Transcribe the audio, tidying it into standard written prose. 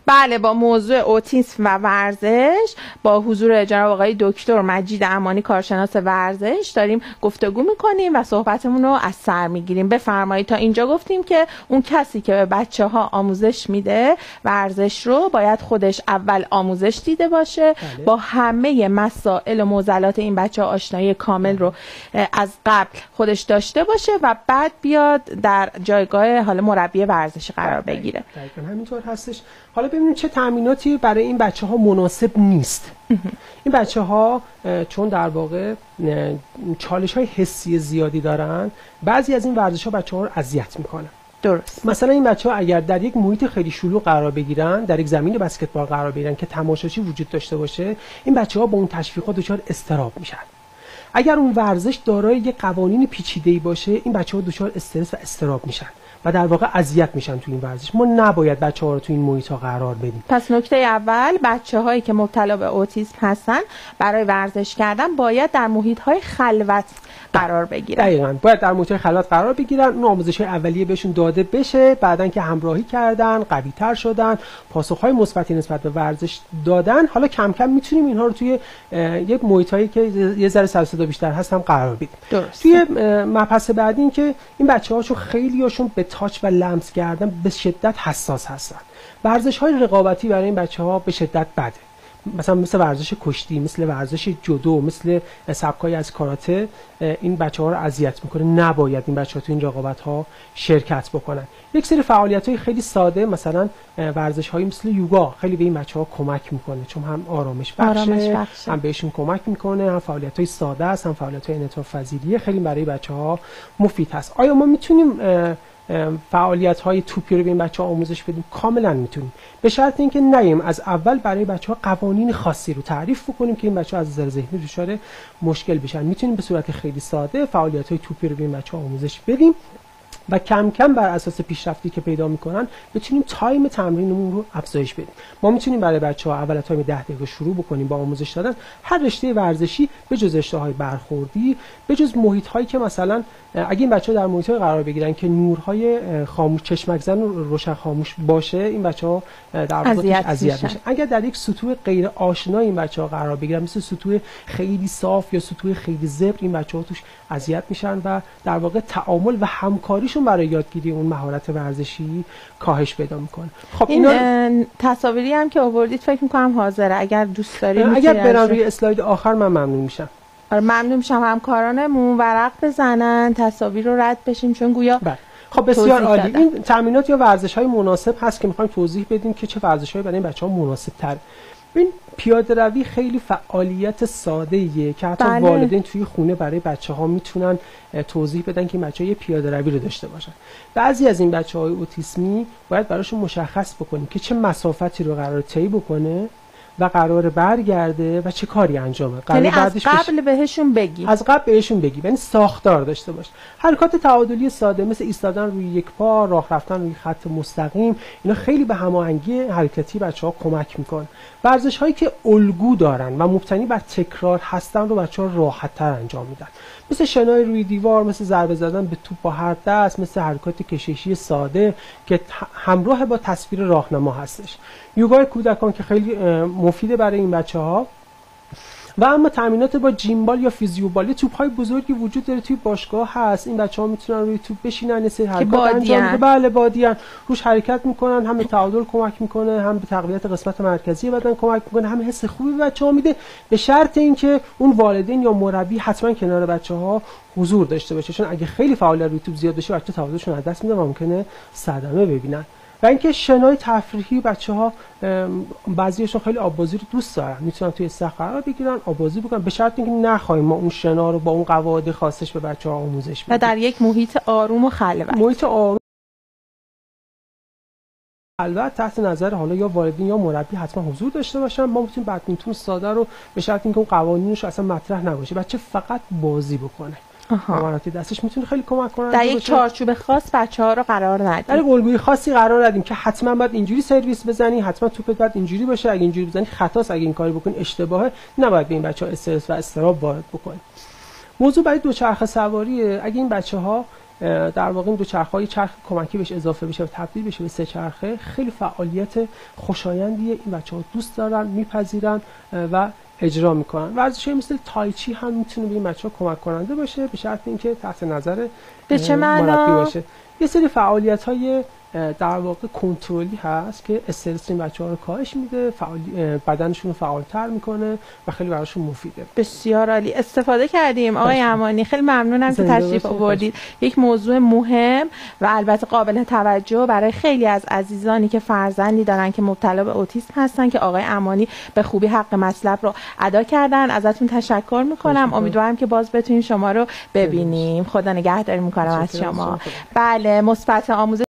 بله، با موضوع اوتیسم و ورزش با حضور جناب آقای دکتر مجید امانی کارشناس ورزش داریم گفتگو میکنیم و صحبتمون رو از سر میگیریم. بفرمایید. تا اینجا گفتیم که اون کسی که به بچه‌ها آموزش میده ورزش رو باید خودش اول آموزش دیده باشه، با همه مسائل و معضلات این بچه‌ها آشنایی کامل رو از قبل خودش داشته باشه و بعد بیاد در جایگاه حالا مربی ورزشی قرار بگیره. دقیقاً همینطور هستش. حالا ببینیم چه تامیناتی برای این بچه‌ها مناسب نیست. این بچه‌ها چون در واقع چالش‌های حسی زیادی دارن، بعضی از این ورزش‌ها بچه‌ها رو اذیت می‌کنن. درست. مثلا این بچه‌ها اگر در یک محیط خیلی شلوغ قرار بگیرن، در یک زمین بسکتبال قرار بگیرن که تماشاچی وجود داشته باشه، این بچه‌ها با اون تشویقات دچار اضطراب میشن. اگر اون ورزش دارای یک قوانین پیچیده‌ای باشه، این بچه‌ها دچار استرس و اضطراب میشن و در واقع اذیت میشن تو این ورزش. ما نباید بچه‌ها رو تو این محیط‌ها قرار بدیم. پس نکته اول، بچه‌هایی که مبتلا به اوتیسم هستن برای ورزش کردن باید در محیط‌های خلوت قرار بگیرن. دقیقاً، باید در محیط خلوت قرار بگیرن. اون آموزش‌های اولیه بهشون داده بشه، بعدن که همراهی کردن، قوی‌تر شدن، پاسخ‌های مثبتی نسبت به ورزش دادن، حالا کم کم میتونیم اینها رو توی یک محیطایی که یه ذره سر و صدا بیشتر هست هم قرار بدیم. درست. توی مبحث بعدی این که این بچه‌ها چون خیلیاشون به تاچ و لمس کردن به شدت حساس هستن. ورزش‌های رقابتی برای این بچه‌ها به شدت بده. مثل ورزش کشتی، مثل ورزش جودو، مثل سبکای از کاراته، این بچه‌ها رو اذیت میکنه. نباید این بچه‌ها تو این رقابت‌ها شرکت بکنن. یک سری فعالیت‌های خیلی ساده، مثلا ورزش‌هایی مثل یوگا خیلی به این بچه‌ها کمک میکنه، چون هم آرامش بخشه، هم بهشون کمک میکنه، هم فعالیت‌های ساده است، هم فعالیت‌های انعطاف پذیری خیلی برای بچه‌ها مفید هست. آیا ما میتونیم فعالیت‌های توپی رو به این بچه‌ها آموزش بدیم؟ کاملا میتونیم، به شرط اینکه نیم از اول برای بچه‌ها قوانین خاصی رو تعریف بکنیم که این بچه‌ها از نظر ذهنی دچار مشکل بشن. میتونیم به صورت خیلی ساده فعالیت‌های توپی رو به این بچه‌ها آموزش بدیم و کم کم بر اساس پیشرفتی که پیدا میکنن بتونیم تایم تمرینمون رو افزایش بدیم. ما میتونیم برای بچه‌ها اول تایم 10 دقیقه شروع بکنیم با آموزش دادن هر رشته ورزشی، به جز رشته‌های برخوردی، به جز محیط‌هایی که مثلا اگه این بچه‌ها در محیط‌های قرار بگیرن که نورهای خاموش، چشمک زن و روشن خاموش باشه، این بچه‌ها در واقع اذیت میشن. اگر در یک سطوح غیر آشنا این بچه‌ها قرار بگیرن، مثل سطوح خیلی صاف یا سطوح خیلی زبر، این بچه‌ها توش اذیت میشن و در واقع تعامل و همکاریشون برای یادگیری اون مهارت ورزشی کاهش پیدا میکنه. خب این تصاویری هم که آوردید فکر میکنم حاضره، اگر دوست دارید اگر برام روی اسلاید آخر من ممنون میشم. ممنون میشم. همکارانمون ورق بزنن تصاویر رو رد بشیم، چون گویا خب بسیار عالی. این تامینات یا ورزش‌های مناسب هست که می‌خوایم توضیح بدیم که چه ورزش‌هایی برای این بچه‌ها مناسب‌تره. این پیاده روی خیلی فعالیت ساده‌ایه که حتی والدین توی خونه برای بچه‌ها میتونن توضیح بدن که بچه‌ها یه پیاده روی رو داشته باشن. بعضی از این بچه‌های اوتیسمی باید براشون مشخص بکنیم که چه مسافتی رو قرار طی بکنه و قرار برگرده و چه کاری انجامه. یعنی از قبل بهشون بگی. از قبل بهشون بگی، یعنی ساختار داشته باش. حرکات تعادلی ساده مثل ایستادن روی یک پا، راه رفتن روی خط مستقیم، اینا خیلی به هماهنگی حرکتی بچه‌ها کمک میکنه. ورزش‌هایی که الگو دارن و مبتنی بر تکرار هستن رو بچه‌ها راحت‌تر انجام میدن. مثل شنای روی دیوار، مثل ضربه زدن به توپ با هر دست، مثل حرکات کششی ساده که همراه با تصویر راهنما هستش. یوگای کودکان که خیلی مفیده برای این بچه‌ها. و اما تامینات با جیمبال یا فیزیوبال، توپ‌های بزرگی وجود داره توی باشگاه هست. این بچه‌ها میتونن روی توپ بشینن، یه سری حرکات انجام بدن. بله، بادیان روش حرکت میکنن، هم به تعادل کمک میکنه، هم به تقویت قسمت مرکزی بدن کمک میکنه، هم حس خوبی به بچه‌ها میده، به شرط اینکه اون والدین یا مربی حتما کنار بچه‌ها حضور داشته باشه، چون اگه خیلی فعالیت روی توپ زیاد بشه بچه‌ها تعادلشون از دست میده و ممکنه صدمه ببینن. و اینکه شنای تفریحی، بچه‌ها بعضیشون خیلی آب‌بازی رو دوست دارن، میتونن توی استخر قرار بگیرن، آب‌بازی بکنن، به شرطی که نخوایم ما اون شنا رو با اون قواعد خاصش به بچه‌ها آموزش بدیم. و در یک محیط آروم و خلوت. محیط آروم خلوت تحت نظر حالا یا والدین یا مربی حتما حضور داشته باشن. ما میتونیم بدمینتون ساده رو به شرطی اینکه اون قوانینش اصلا مطرح نباشه، بچه فقط بازی بکنه. مهارت دستش میتونه خیلی کمک کنه. در یک چارچوب خاص بچه‌ها رو قرار ندیم. در الگوی خاصی قرار ندیم که حتما باید اینجوری سرویس بزنی، حتما توپت باید اینجوری باشه، اگه اینجوری بزنی خطاست، اگه این کاری بکنی اشتباهه. نباید به این بچه‌ها استرس و اضطراب وارد بکنی. موضوع برای دوچرخه سواریه. اگه این بچه‌ها در واقع این دوچرخه‌های چرخ کمکی بهش اضافه بشه و تبدیل بشه به سه چرخه، خیلی فعالیت خوشایندیه. این بچه‌ها دوست دارن، میپذیرن و اجرا میکنن. ورزشی مثل تایچی هم میتونه به این بچه‌ها کمک کننده باشه، به شرط اینکه تحت نظر به چه مربی معنا؟ باشه. یه سری فعالیت‌های در واقع کنترلی هست که استرس این بچه‌ها رو کاهش میده، بدنشون رو فعال‌تر میکنه و خیلی براشون مفیده. بسیار عالی، استفاده کردیم آقای امانی. خیلی ممنونم که تشریف آوردید. یک موضوع مهم و البته قابل توجه برای خیلی از عزیزانی که فرزندی دارن که مبتلا به اوتیسم هستن که آقای امانی به خوبی حق مطلب رو ادا کردن. ازتون تشکر میکنم. امیدوارم که باز بتونیم شما رو ببینیم. خدا نگهداری میکنم از شما. بله، مثبت آموزش